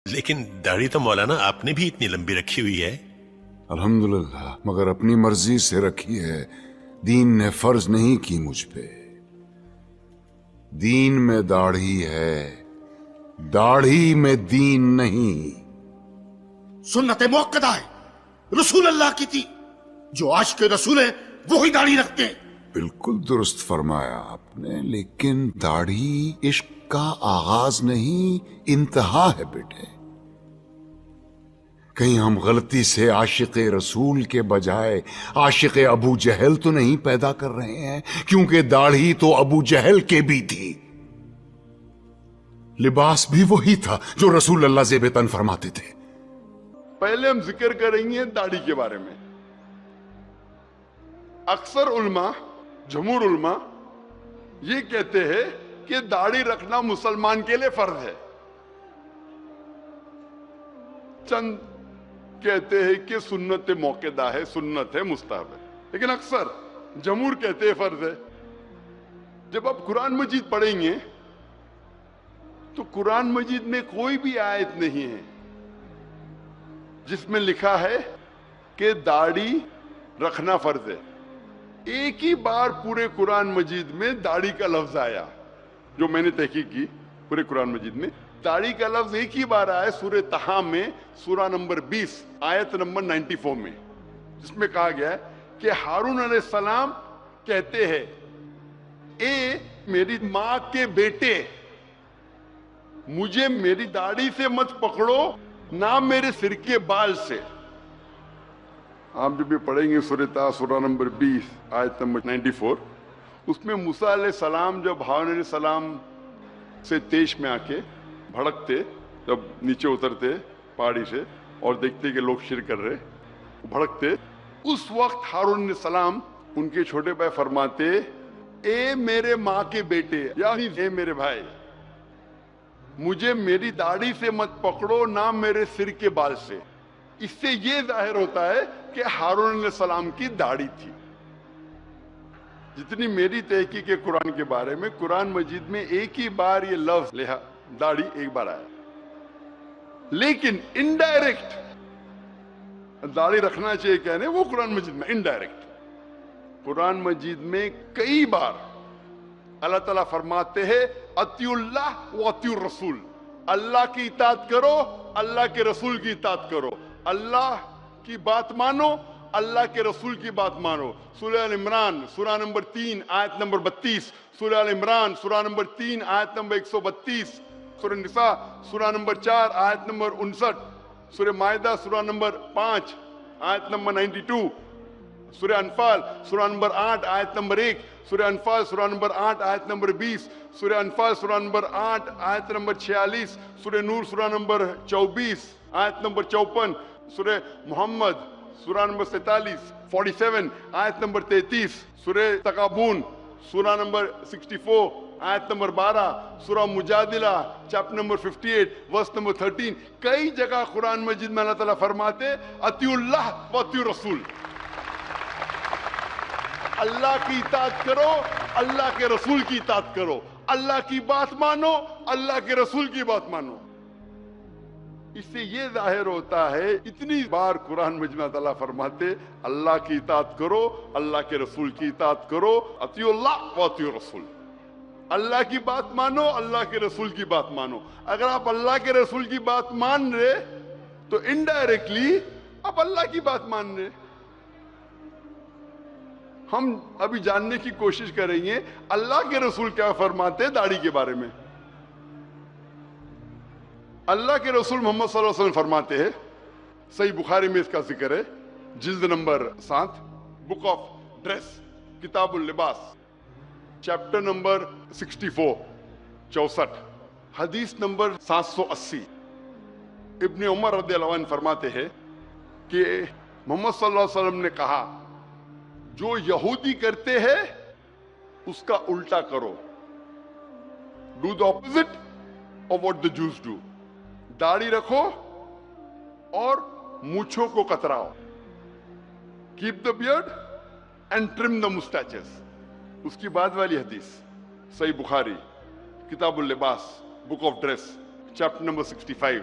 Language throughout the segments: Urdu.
لیکن داڑھی تو مولانا آپ نے بھی اتنی لمبی رکھی ہوئی ہے. الحمدللہ، مگر اپنی مرضی سے رکھی ہے. دین نے فرض نہیں کی مجھ پہ. دین میں داڑھی ہے، داڑھی میں دین نہیں. سنت موقدہ ہے، رسول اللہ کی تھی. جو آج کے رسول ہیں وہی داڑھی رکھتے ہیں. بالکل درست فرمایا آپ نے، لیکن داڑھی عشق کا آغاز نہیں، انتہا ہے بیٹے. کہیں ہم غلطی سے عاشق رسول کے بجائے عاشق ابو جہل تو نہیں پیدا کر رہے ہیں؟ کیونکہ داڑھی تو ابو جہل کے بھی تھی، لباس بھی وہی تھا جو رسول اللہ زیب تن فرماتے تھے. پہلے ہم ذکر کریں گے داڑھی کے بارے میں. اکثر علماء، جمہور علماء یہ کہتے ہیں کہ داڑھی رکھنا مسلمان کے لیے فرض ہے. چند کہتے ہیں کہ سنت موقدہ ہے، سنت ہے، مستحب ہے. لیکن اکثر جمہور کہتے ہیں فرض ہے. جب آپ قرآن مجید پڑھیں گے تو قرآن مجید میں کوئی بھی آیت نہیں ہے جس میں لکھا ہے کہ داڑھی رکھنا فرض ہے. ایک ہی بار پورے قرآن مجید میں داڑھی کا لفظ آیا، جو میں نے تحقیق کی. پورے قرآن مجید میں داڑھی کا لفظ ایک ہی بار آیا، سورہ طہ میں، سورہ نمبر 20 آیت نمبر 94 میں، جس میں کہا گیا ہے کہ ہارون علیہ السلام کہتے ہیں، اے میری ماں کے بیٹے، مجھے میری داڑھی سے مت پکڑو، نہ میرے سر کے بال سے. آپ جب بھی پڑھیں گے سورہ طہ سورہ نمبر 20 آیت نمبر 94، اس میں موسیٰ علیہ السلام جب ہارون علیہ السلام سے تیش میں آ کے بھڑکتے، جب نیچے اترتے پہاڑی سے اور دیکھتے کہ لوگ شرک کر رہے، بھڑکتے، اس وقت ہارون علیہ السلام ان کے چھوٹے بھائی فرماتے، اے میرے ماں کے بیٹے، یعنی اے میرے بھائی، مجھے میری داڑھی سے مت پکڑو، نہ میرے سر کے بال سے. اس سے یہ ظاہر ہوتا ہے کہ ہارون علیہ السلام کی داڑھی تھی. جتنی میری تحقیق ہے قرآن کے بارے میں، قرآن مجید میں ایک ہی بار یہ لفظ داڑھی ایک بار آیا. لیکن انڈائریکٹ داڑھی رکھنا چاہیے کہنے وہ قرآن مجید میں انڈائریکٹ. قرآن مجید میں کئی بار اللہ تعالیٰ فرماتے ہیں اطیعوا اللہ و اطیعوا الرسول، اللہ کی اطاعت کرو، اللہ کے رسول کی اطاعت کرو. اللہ کی بات مانو، اللہ کے رسول کی بات مانو. سورہ ال عمران سورہ نمبر 3 آیت نمبر 32، سورہ ال عمران سورہ نمبر 3 آیت نمبر 132، سورہ نساء سورہ نمبر 4 آیت نمبر 59، سورہ مائدہ سورہ نمبر 5 آیت نمبر 92، سورہ انفال سورہ نمبر 8 آیت نمبر 1، سورہ انفال سورہ نمبر 8 آیت نمبر 20، سورہ انفال سورہ نمبر 8 آیت نمبر 46، سورہ نور سورہ نمبر 24 آیت نمبر 54، سورہ محمد سورہ نمبر 47 آیت نمبر 33، سورہ تغابن سورہ نمبر 64 آیت نمبر 12، سورہ مجادلہ چیپٹر نمبر 58 ورس نمبر 13. کئی جگہ قرآن مجید میں اللہ تعالیٰ فرماتے اطیعوا اللہ و اطیعوا الرسول، اللہ کی اطاعت کرو، اللہ کے رسول کی اطاعت کرو، اللہ کی بات مانو، اللہ کے رسول کی بات مانو. اس سے یہ ظاہر ہوتا ہے، اتنی بار قرآن مجید میں اللہ فرماتے اللہ کی اطاعت کرو، اللہ کے رسول کی اطاعت کرو، اطیعوا اللہ و اطیعوا الرسول، اللہ کی بات مانو، اللہ کے رسول کی بات مانو. اگر آپ اللہ کے رسول کی بات مان رہے تو انڈائریکٹلی آپ اللہ کی بات مان رہے. ہم ابھی جاننے کی کوشش کریں گے اللہ کے رسول کیا فرماتے ہیں داڑھی کے بارے میں. اللہ کے رسول محمد صلی اللہ علیہ وسلم فرماتے ہیں، صحیح بخاری میں اس کا ذکر ہے، جلد نمبر 7 بک آف ڈریس کتاب اللباس چیپٹر نمبر 64 حدیث نمبر 780. ابن عمر رضی اللہ عنہ فرماتے ہیں کہ محمد صلی اللہ علیہ وسلم نے کہا، جو یہودی کرتے ہیں اس کا الٹا کرو. Do the opposite of what the Jews do. داڑھی رکھو اور مونچھوں کو کتراؤ. Keep the beard and trim the mustaches. اس کی بعد والی حدیث صحیح بخاری کتاب اللباس book of dress chapter number 65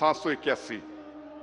781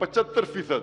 75%